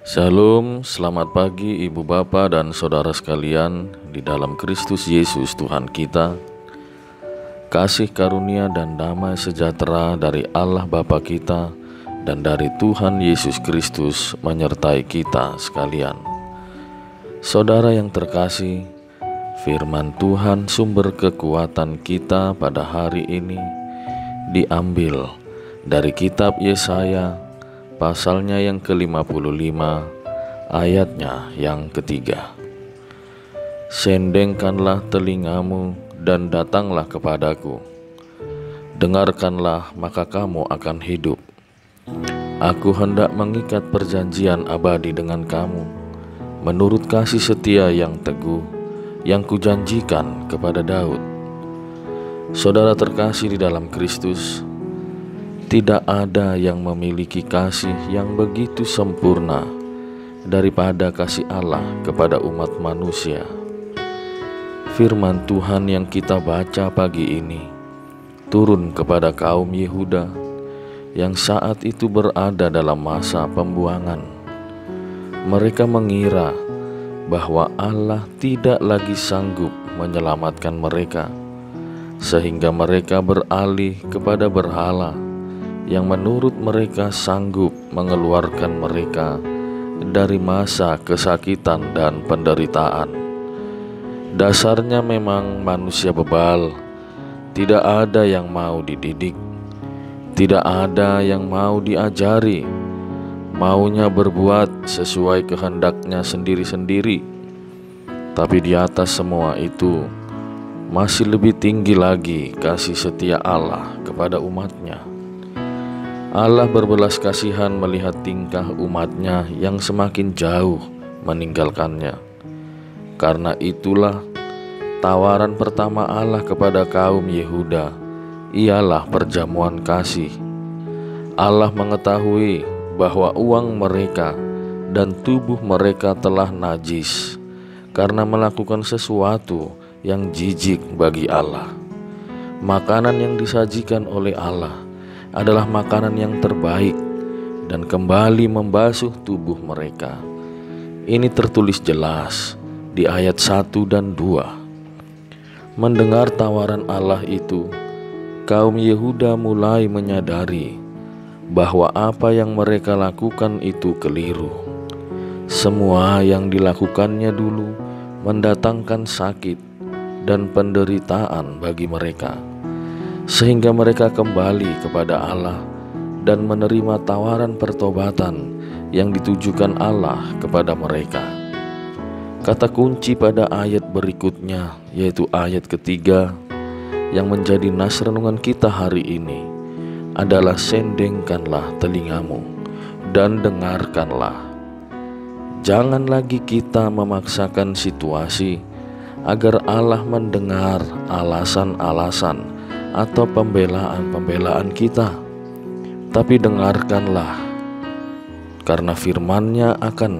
Shalom, selamat pagi Ibu Bapa dan Saudara sekalian di dalam Kristus Yesus Tuhan kita. Kasih karunia dan damai sejahtera dari Allah Bapa kita dan dari Tuhan Yesus Kristus menyertai kita sekalian. Saudara yang terkasih, firman Tuhan sumber kekuatan kita pada hari ini diambil dari kitab Yesaya pasalnya yang ke-55, ayatnya yang ketiga. Sendengkanlah telingamu dan datanglah kepadaku. Dengarkanlah, maka kamu akan hidup. Aku hendak mengikat perjanjian abadi dengan kamu, menurut kasih setia yang teguh, yang kujanjikan kepada Daud. Saudara terkasih di dalam Kristus, tidak ada yang memiliki kasih yang begitu sempurna daripada kasih Allah kepada umat manusia. Firman Tuhan yang kita baca pagi ini turun kepada kaum Yehuda yang saat itu berada dalam masa pembuangan. Mereka mengira bahwa Allah tidak lagi sanggup menyelamatkan mereka, sehingga mereka beralih kepada berhala yang menurut mereka sanggup mengeluarkan mereka dari masa kesakitan dan penderitaan. Dasarnya memang manusia bebal, tidak ada yang mau dididik, tidak ada yang mau diajari, maunya berbuat sesuai kehendaknya sendiri-sendiri. Tapi di atas semua itu, masih lebih tinggi lagi kasih setia Allah kepada umatnya. Allah berbelas kasihan melihat tingkah umatnya yang semakin jauh meninggalkannya. Karena itulah tawaran pertama Allah kepada kaum Yehuda ialah perjamuan kasih. Allah mengetahui bahwa uang mereka dan tubuh mereka telah najis karena melakukan sesuatu yang jijik bagi Allah. Makanan yang disajikan oleh Allah adalah makanan yang terbaik dan kembali membasuh tubuh mereka. Ini tertulis jelas di ayat 1 dan 2. Mendengar tawaran Allah itu, kaum Yehuda mulai menyadari bahwa apa yang mereka lakukan itu keliru. Semua yang dilakukannya dulu mendatangkan sakit dan penderitaan bagi mereka, sehingga mereka kembali kepada Allah dan menerima tawaran pertobatan yang ditujukan Allah kepada mereka. Kata kunci pada ayat berikutnya, yaitu ayat ketiga, yang menjadi nas renungan kita hari ini adalah sendengkanlah telingamu dan dengarkanlah. Jangan lagi kita memaksakan situasi agar Allah mendengar alasan-alasan atau pembelaan-pembelaan kita, tapi dengarkanlah, karena firman-Nya akan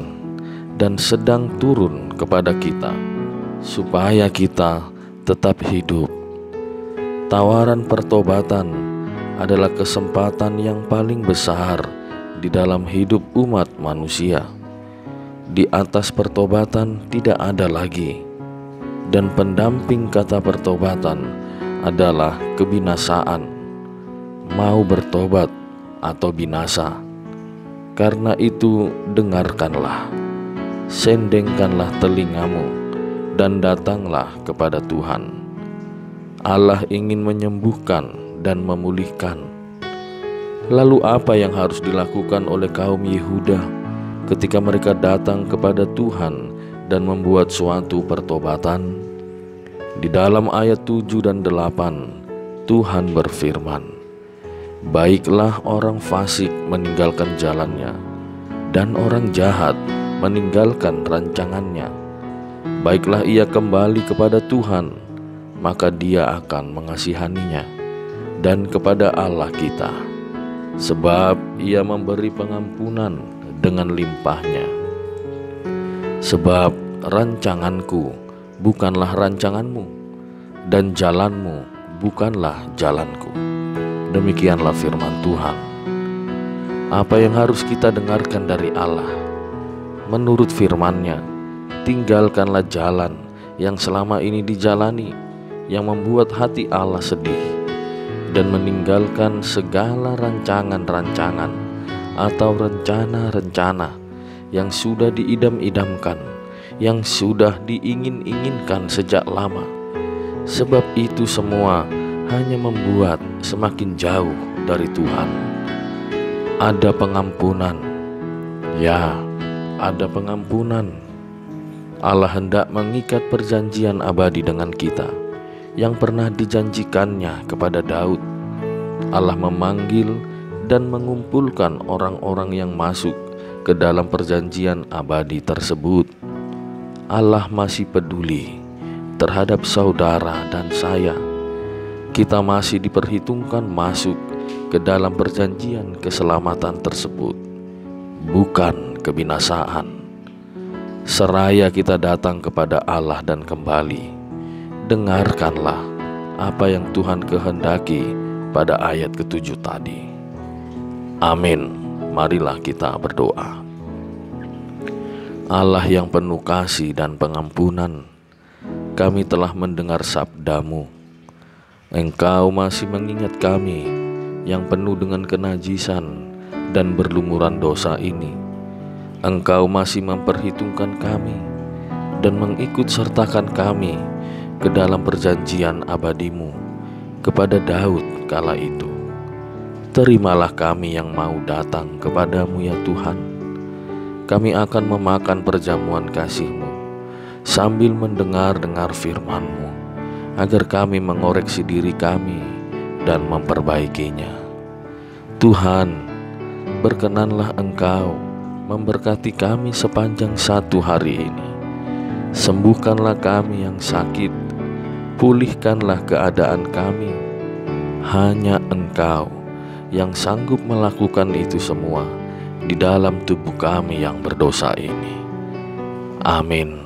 dan sedang turun kepada kita, supaya kita tetap hidup. Tawaran pertobatan adalah kesempatan yang paling besar di dalam hidup umat manusia. Di atas pertobatan tidak ada lagi, dan pendamping kata pertobatan adalah kebinasaan, mau bertobat atau binasa. Karena itu dengarkanlah, sendengkanlah telingamu dan datanglah kepada Tuhan. Allah ingin menyembuhkan dan memulihkan. Lalu apa yang harus dilakukan oleh kaum Yehuda ketika mereka datang kepada Tuhan dan membuat suatu pertobatan? Di dalam ayat 7 dan 8, Tuhan berfirman, baiklah orang fasik meninggalkan jalannya, dan orang jahat meninggalkan rancangannya. Baiklah ia kembali kepada Tuhan, maka Dia akan mengasihaninya, dan kepada Allah kita, sebab Ia memberi pengampunan dengan limpahnya. Sebab rancanganku bukanlah rancanganmu, dan jalanmu bukanlah jalanku. Demikianlah firman Tuhan. Apa yang harus kita dengarkan dari Allah? menurut firman-Nya. Tinggalkanlah jalan yang selama ini dijalani, yang membuat hati Allah sedih, dan meninggalkan segala rancangan-rancangan atau rencana-rencana yang sudah diidam-idamkan, yang sudah diingin-inginkan sejak lama. Sebab itu semua hanya membuat semakin jauh dari Tuhan. Ada pengampunan, ya, ada pengampunan. Allah hendak mengikat perjanjian abadi dengan kita yang pernah dijanjikannya kepada Daud. Allah memanggil dan mengumpulkan orang-orang yang masuk ke dalam perjanjian abadi tersebut. Allah masih peduli terhadap saudara dan saya. Kita masih diperhitungkan masuk ke dalam perjanjian keselamatan tersebut, bukan kebinasaan. Seraya kita datang kepada Allah dan kembali, dengarkanlah apa yang Tuhan kehendaki pada ayat ke-7 tadi. Amin. Marilah kita berdoa. Allah yang penuh kasih dan pengampunan, kami telah mendengar sabda-Mu. Engkau masih mengingat kami yang penuh dengan kenajisan dan berlumuran dosa ini. Engkau masih memperhitungkan kami dan mengikut sertakan kami ke dalam perjanjian abadi-Mu kepada Daud kala itu. Terimalah kami yang mau datang kepadamu ya Tuhan. Kami akan memakan perjamuan kasih-Mu sambil mendengar-dengar firman-Mu, agar kami mengoreksi diri kami dan memperbaikinya. Tuhan, berkenanlah Engkau memberkati kami sepanjang satu hari ini. Sembuhkanlah kami yang sakit, pulihkanlah keadaan kami. Hanya Engkau yang sanggup melakukan itu semua di dalam tubuh kami yang berdosa ini. Amin.